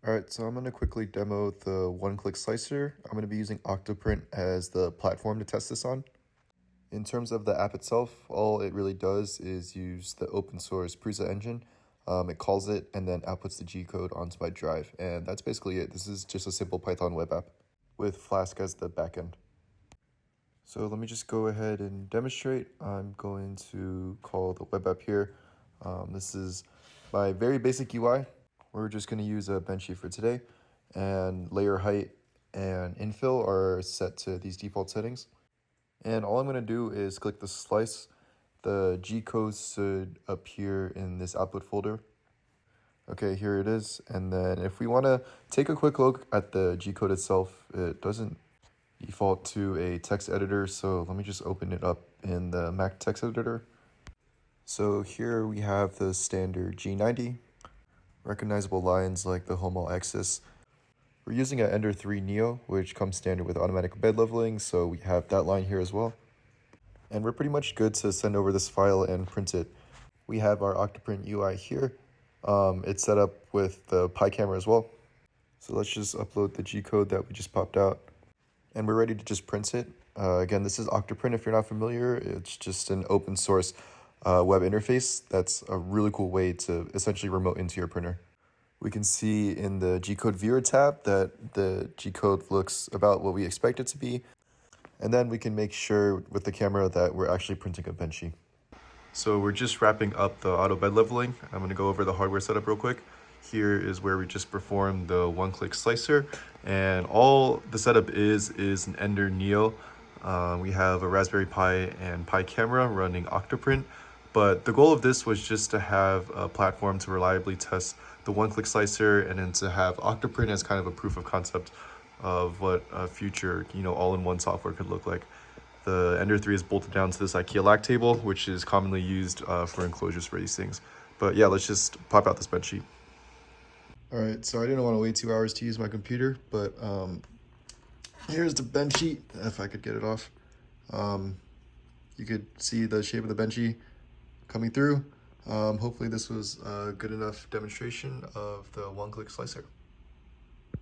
Alright, so I'm going to quickly demo the one-click slicer. I'm going to be using Octoprint as the platform to test this on. In terms of the app itself, all it really does is use the open source Prusa engine. It calls it and then outputs the G-code onto my drive, and that's basically it. This is just a simple Python web app with Flask as the backend. So let me just go ahead and demonstrate. I'm going to call the web app here. This is my very basic UI. We're just going to use a benchy for today, and layer height and infill are set to these default settings. And all I'm going to do is click the slice. The G-code should appear in this output folder. Okay, here it is. And then if we want to take a quick look at the G-code itself, it doesn't default to a text editor, so let me just open it up in the Mac text editor. So here we have the standard G90. Recognizable lines like the home all axis. We're using an Ender 3 Neo, which comes standard with automatic bed leveling, so we have that line here as well. And we're pretty much good to send over this file and print it. We have our Octoprint UI here. It's set up with the Pi camera as well. So let's just upload the G-code that we just popped out. And we're ready to just print it. Again, this is Octoprint if you're not familiar. It's just an open source web interface. That's a really cool way to essentially remote into your printer. We can see in the G-code viewer tab that the G-code looks about what we expect it to be. And then we can make sure with the camera that we're actually printing a benchy. So we're just wrapping up the auto bed leveling. I'm going to go over the hardware setup real quick. Here is where we just performed the one-click slicer, and all the setup is an Ender Neo. We have a Raspberry Pi and Pi camera running Octoprint, but the goal of this was just to have a platform to reliably test the one-click slicer, and then to have Octoprint as kind of a proof of concept of what a future, all-in-one software could look like. The Ender 3 is bolted down to this IKEA lac table, which is commonly used for enclosures for these things. But yeah, let's just pop out this benchy. All right, so I didn't want to wait 2 hours to use my computer, but here's the benchy, if I could get it off. You could see the shape of the benchy coming through. Hopefully this was a good enough demonstration of the one-click slicer.